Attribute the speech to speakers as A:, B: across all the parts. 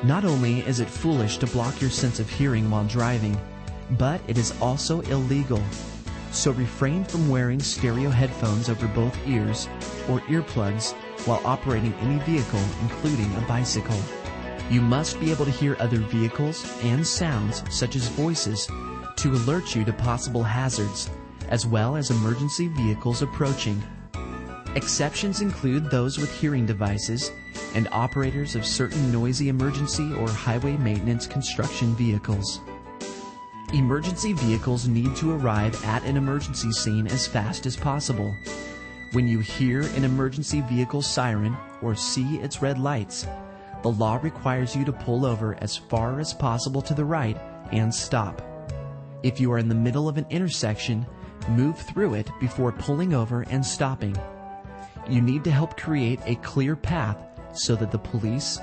A: Not only is it foolish to block your sense of hearing while driving, but it is also illegal. So refrain from wearing stereo headphones over both ears or earplugs while operating any vehicle, including a bicycle. You must be able to hear other vehicles and sounds, such as voices, to alert you to possible hazards, as well as emergency vehicles approaching. Exceptions include those with hearing devices and operators of certain noisy emergency or highway maintenance construction vehicles. Emergency vehicles need to arrive at an emergency scene as fast as possible. When you hear an emergency vehicle siren or see its red lights, the law requires you to pull over as far as possible to the right and stop. If you are in the middle of an intersection, move through it before pulling over and stopping. You need to help create a clear path so that the police,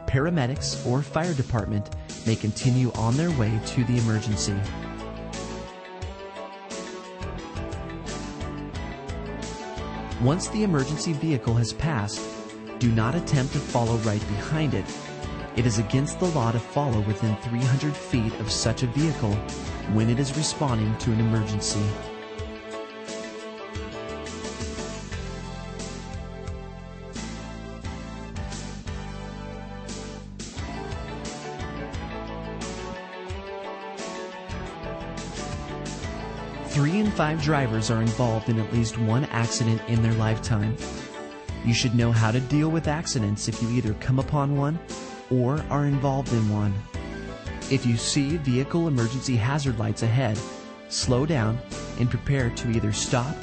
A: paramedics, or fire department may continue on their way to the emergency. Once the emergency vehicle has passed, do not attempt to follow right behind it. It is against the law to follow within 300 feet of such a vehicle when it is responding to an emergency. Three in 5 drivers are involved in at least one accident in their lifetime. You should know how to deal with accidents if you either come upon one or are involved in one. If you see vehicle emergency hazard lights ahead, slow down and prepare to either stop,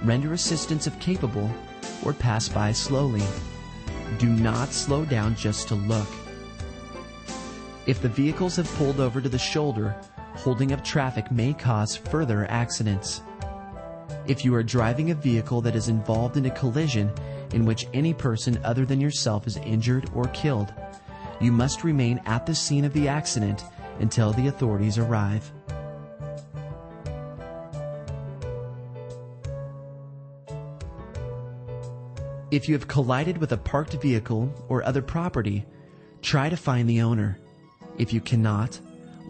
A: render assistance if capable, or pass by slowly. Do not slow down just to look. If the vehicles have pulled over to the shoulder, holding up traffic may cause further accidents. If you are driving a vehicle that is involved in a collision in which any person other than yourself is injured or killed, you must remain at the scene of the accident until the authorities arrive. If you have collided with a parked vehicle or other property, try to find the owner. If you cannot,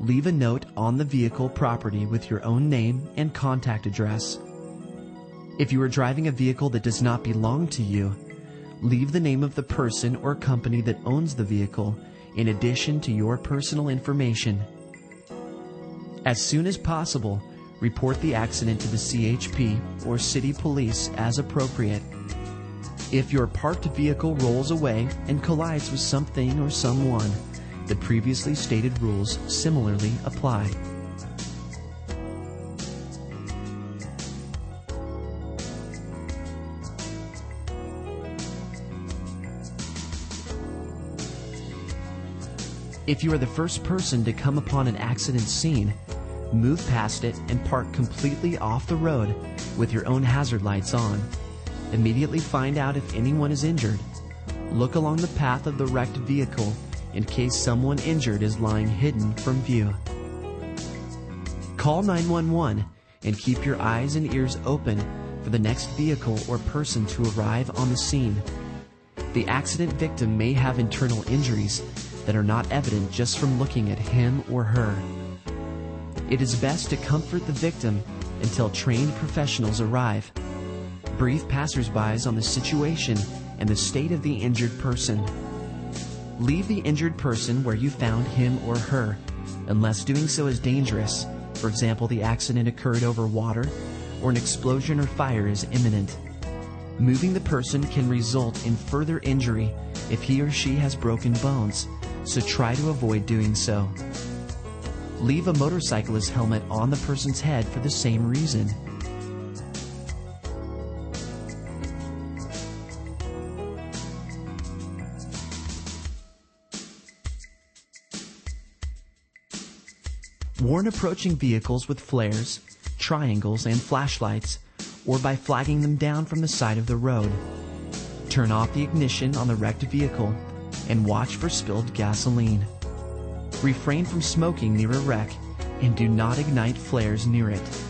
A: leave a note on the vehicle property with your own name and contact address. If you are driving a vehicle that does not belong to you, leave the name of the person or company that owns the vehicle in addition to your personal information. As soon as possible, report the accident to the CHP or city police as appropriate. If your parked vehicle rolls away and collides with something or someone, the previously stated rules similarly apply. If you are the first person to come upon an accident scene, move past it and park completely off the road with your own hazard lights on. Immediately find out if anyone is injured. Look along the path of the wrecked vehicle in case someone injured is lying hidden from view. Call 911 and keep your eyes and ears open for the next vehicle or person to arrive on the scene. The accident victim may have internal injuries that are not evident just from looking at him or her. It is best to comfort the victim until trained professionals arrive. Brief passersby on the situation and the state of the injured person. Leave the injured person where you found him or her, unless doing so is dangerous. For example, the accident occurred over water, or an explosion or fire is imminent. Moving the person can result in further injury if he or she has broken bones, so try to avoid doing so. Leave a motorcyclist's helmet on the person's head for the same reason. Warn approaching vehicles with flares, triangles, and flashlights, or by flagging them down from the side of the road. Turn off the ignition on the wrecked vehicle and watch for spilled gasoline. Refrain from smoking near a wreck and do not ignite flares near it.